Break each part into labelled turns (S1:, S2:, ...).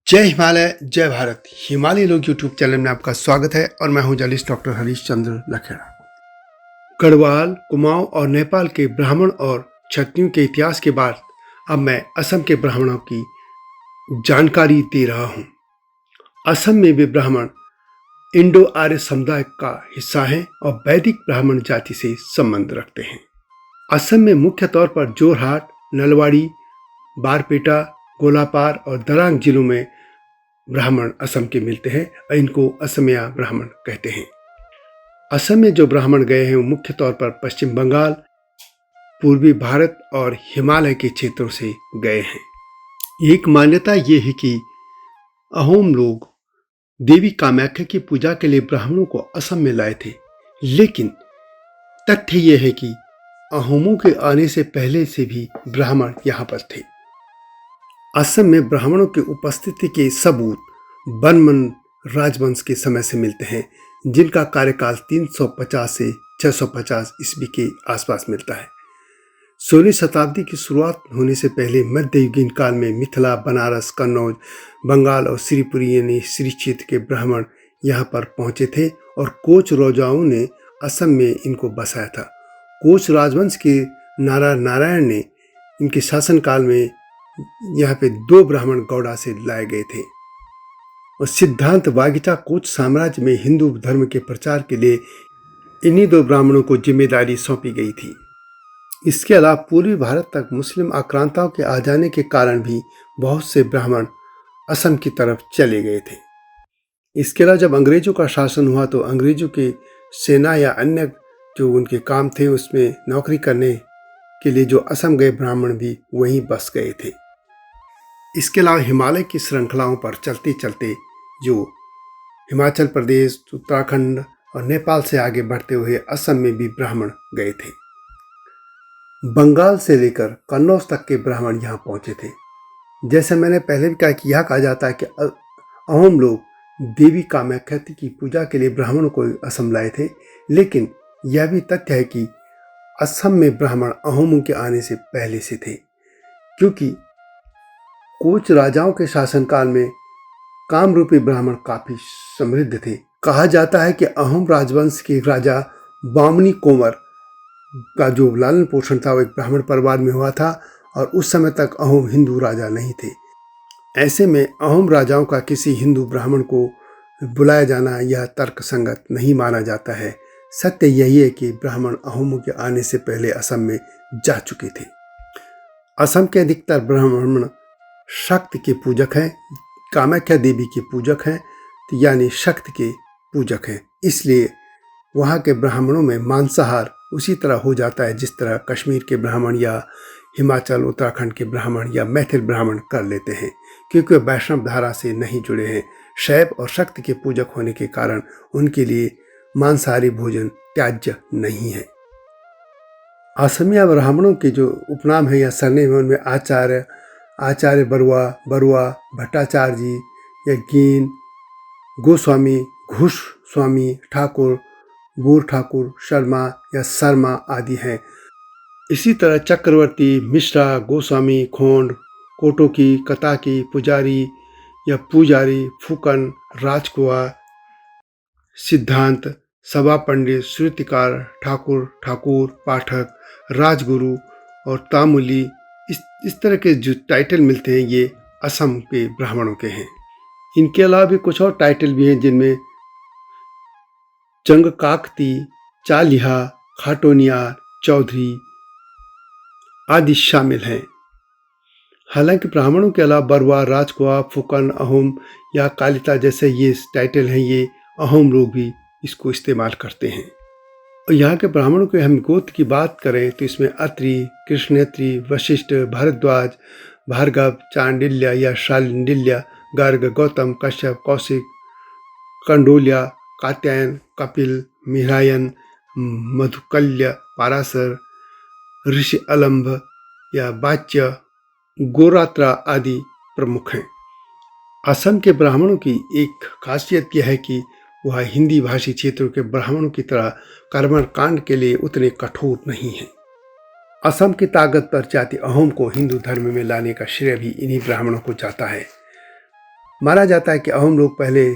S1: जय हिमालय जय भारत। हिमालय लोग यूट्यूब चैनल में आपका स्वागत है और मैं हूं जर्नलिस्ट डॉक्टर हरीश चंद्र लखेड़ा। गढ़वाल, कुमाऊं और नेपाल के ब्राह्मण और क्षत्रियों के इतिहास के बाद अब मैं असम के ब्राह्मणों की जानकारी दे रहा हूं। असम में वे ब्राह्मण इंडो आर्य समुदाय का हिस्सा हैं और वैदिक ब्राह्मण जाति से संबंध रखते हैं। असम में मुख्य तौर पर जोरहाट, नलवाड़ी, बारपेटा, गोलापार और दरांग जिलों में ब्राह्मण असम के मिलते हैं और इनको असमिया ब्राह्मण कहते हैं। असम में जो ब्राह्मण गए हैं वो मुख्य तौर पर पश्चिम बंगाल, पूर्वी भारत और हिमालय के क्षेत्रों से गए हैं। एक मान्यता ये है कि अहोम लोग देवी कामाख्या की पूजा के लिए ब्राह्मणों को असम में लाए थे, लेकिन तथ्य ये है कि अहोमों के आने से पहले से भी ब्राह्मण यहाँ पर थे। असम में ब्राह्मणों की उपस्थिति के सबूत बर्मन राजवंश के समय से मिलते हैं, जिनका कार्यकाल 350 से 650 ईस्वी के आसपास मिलता है। 16वीं शताब्दी की शुरुआत होने से पहले मध्ययुगीन काल में मिथिला, बनारस, कन्नौज, बंगाल और श्रीपुरी यानी श्री क्षेत्र के ब्राह्मण यहाँ पर पहुँचे थे और कोच राजाओं ने असम में इनको बसाया था। कोच राजवंश के नारायण ने इनके शासनकाल में यहाँ पे 2 ब्राह्मण गौड़ा से लाए गए थे और सिद्धांत वागिटा कोच साम्राज्य में हिंदू धर्म के प्रचार के लिए इन्हीं 2 ब्राह्मणों को जिम्मेदारी सौंपी गई थी। इसके अलावा पूर्वी भारत तक मुस्लिम आक्रांताओं के आ जाने के कारण भी बहुत से ब्राह्मण असम की तरफ चले गए थे। इसके अलावा जब अंग्रेजों का शासन हुआ तो अंग्रेजों की सेना या अन्य जो उनके काम थे उसमें नौकरी करने के लिए जो असम गए ब्राह्मण भी वहीं बस गए थे। इसके अलावा हिमालय की श्रृंखलाओं पर चलते चलते जो हिमाचल प्रदेश, उत्तराखंड और नेपाल से आगे बढ़ते हुए असम में भी ब्राह्मण गए थे। बंगाल से लेकर कन्नौज तक के ब्राह्मण यहाँ पहुँचे थे। जैसे मैंने पहले भी कहा कि यह कहा जाता है कि अहोम लोग देवी कामाख्या की पूजा के लिए ब्राह्मणों को असम लाए थे, लेकिन यह भी तथ्य है कि असम में ब्राह्मण अहोमों के आने से पहले से थे, क्योंकि कोच राजाओं के शासनकाल में कामरूपी ब्राह्मण काफी समृद्ध थे। कहा जाता है कि अहोम राजवंश के राजा बामनी कोमर का जो लालन पोषण था वो एक ब्राह्मण परिवार में हुआ था और उस समय तक अहोम हिंदू राजा नहीं थे। ऐसे में अहोम राजाओं का किसी हिंदू ब्राह्मण को बुलाया जाना यह तर्कसंगत नहीं माना जाता है। सत्य यही है कि ब्राह्मण अहोमों के आने से पहले असम में जा चुके थे। असम के अधिकतर ब्राह्मण शक्ति के पूजक हैं, कामाख्या देवी के पूजक हैं, यानी शक्ति के पूजक हैं। इसलिए वहाँ के ब्राह्मणों में मांसाहार उसी तरह हो जाता है जिस तरह कश्मीर के ब्राह्मण या हिमाचल, उत्तराखंड के ब्राह्मण या मैथिल ब्राह्मण कर लेते हैं, क्योंकि वे वैष्णव धारा से नहीं जुड़े हैं। शैव और शक्ति के पूजक होने के कारण उनके लिए मांसाहारी भोजन त्याज्य नहीं है। असमिया ब्राह्मणों के जो उपनाम है या सरनेम है उनमें आचार्य बरुआ, भट्टाचार्य जी या गीन, गोस्वामी, घुष स्वामी, ठाकुर, बूर ठाकुर, शर्मा या शर्मा आदि हैं। इसी तरह चक्रवर्ती, मिश्रा, गोस्वामी, खोंड, कोटोकी, कताकी, पुजारी या पूजारी, फूकन, राजकुआ, सिद्धांत, सभा पंडित, श्रुतिकार, ठाकुर, पाठक, राजगुरु और तामुली, इस तरह के जो टाइटल मिलते हैं ये असम के ब्राह्मणों के हैं। इनके अलावा भी कुछ और टाइटल भी हैं जिनमें चंगकाकती, चालिहा, खाटोनियार, चौधरी आदि शामिल हैं। हालांकि ब्राह्मणों के अलावा बरुआ, राजकुआ, फुकन, अहोम या कालिता जैसे ये टाइटल हैं ये अहोम लोग भी इसको इस्तेमाल करते हैं। और यहाँ के ब्राह्मणों के हम गोत्र की बात करें तो इसमें अत्रि, कृष्णेत्री, वशिष्ठ, भारद्वाज, भार्गव, चांडिल्य या शांडिल्य, गर्ग, गौतम, कश्यप, कौशिक, कंडोलिया, कात्यायन, कपिल, मिहरायन, मधुकल्य, पाराशर, ऋषि अलंभ या वाच्य, गोरात्रा आदि प्रमुख हैं। असम के ब्राह्मणों की एक खासियत यह है कि वह हिंदी भाषी क्षेत्रों के ब्राह्मणों की तरह कर्मकांड के लिए उतने कठोर नहीं हैं। असम की ताकतवर जाति अहोम को हिंदू धर्म में लाने का श्रेय भी इन्हीं ब्राह्मणों को जाता है। माना जाता है कि अहोम लोग पहले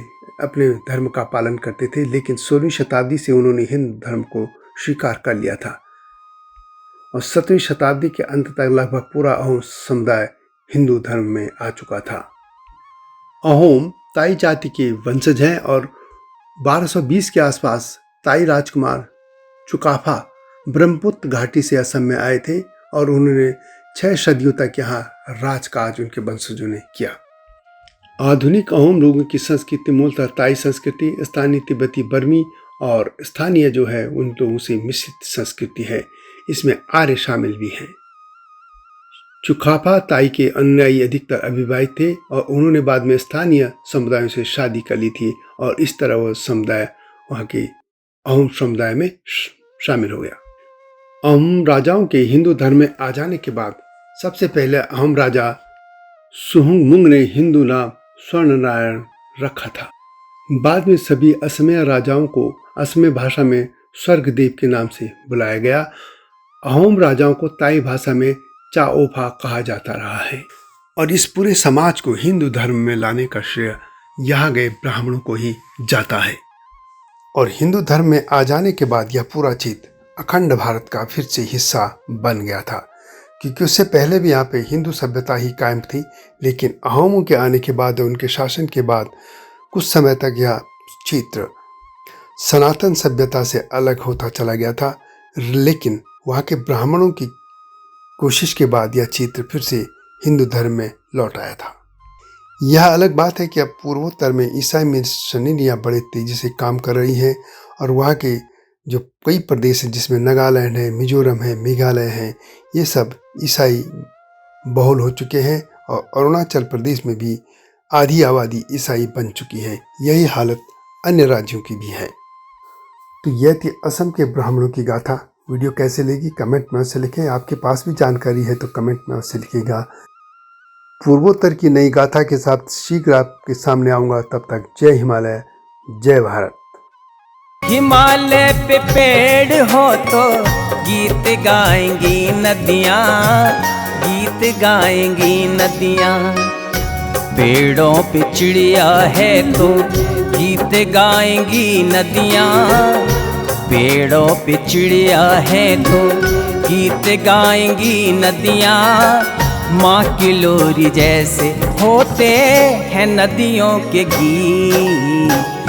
S1: अपने धर्म का पालन करते थे, लेकिन 16वीं शताब्दी से उन्होंने हिंदू धर्म को स्वीकार कर लिया था और 17वीं शताब्दी के अंत तक लगभग पूरा अहोम समुदाय हिंदू धर्म में आ चुका था। अहोम ताई जाति के वंशज हैं और 1220 के आसपास ताई राजकुमार चुकाफा ब्रह्मपुत्र घाटी से असम में आए थे और उन्होंने 6 सदियों तक यहाँ राजकाज उनके वंशजों ने किया। आधुनिक अहोम लोगों की संस्कृति मूलतः ताई संस्कृति, स्थानीय तिब्बती बर्मी और स्थानीय जो है उन लोगों से मिश्रित संस्कृति है। इसमें आर्य शामिल भी हैं। चुकाफा ताई के अनुयायी अधिकतर अविवाहित थे और उन्होंने बाद में स्थानीय समुदायों से शादी कर ली थी और इस तरह वह समुदाय वहाँ के अहोम समुदाय में शामिल हो गया। अहोम राजाओं के हिंदू धर्म में आ जाने के बाद सबसे पहले अहोम राजा सुहुंगमुंग ने हिंदू नाम स्वर्ण नारायण रखा था। बाद में सभी असमिया राजाओं को असमिया भाषा में स्वर्गदेव के नाम से बुलाया गया। अहोम राजाओं को ताई भाषा में चाओफा कहा जाता रहा है और इस पूरे समाज को हिंदू धर्म में लाने का श्रेय यहाँ गए ब्राह्मणों को ही जाता है। और हिंदू धर्म में आ जाने के बाद यह पूरा क्षेत्र अखंड भारत का फिर से हिस्सा बन गया था, क्योंकि उससे पहले भी यहाँ पे हिंदू सभ्यता ही कायम थी, लेकिन अहोमों के आने के बाद उनके शासन के बाद कुछ समय तक यह क्षेत्र सनातन सभ्यता से अलग होता चला गया था। लेकिन वहाँ के ब्राह्मणों की कोशिश के बाद यह क्षेत्र फिर से हिंदू धर्म में लौट आया था। यह अलग बात है कि अब पूर्वोत्तर में ईसाई मिशनरियाँ बड़े तेजी से काम कर रही हैं और वहाँ के जो कई प्रदेश हैं जिसमें नागालैंड है, मिजोरम है, मेघालय है, ये सब ईसाई बहुल हो चुके हैं और अरुणाचल प्रदेश में भी आधी आबादी ईसाई बन चुकी है। यही हालत अन्य राज्यों की भी है। तो यह थी असम के ब्राह्मणों की गाथा। वीडियो कैसे लगी कमेंट में अवश्य लिखें। आपके पास भी जानकारी है तो कमेंट में अवश्य लिखिएगा। पूर्वोत्तर की नई गाथा के साथ शीघ्र आपके सामने आऊँगा। तब तक जय हिमालय, जय भारत।
S2: हिमालय पे पेड़ हो तो गीत गाएंगी नदियाँ, गीत गाएंगी नदियाँ। पेड़ों पे चिड़िया है तो गीत गाएंगी नदियाँ। पेड़ों पे चिड़िया है तो गीत गाएंगी नदियाँ। माँ की लोरी जैसे होते हैं नदियों के गीत।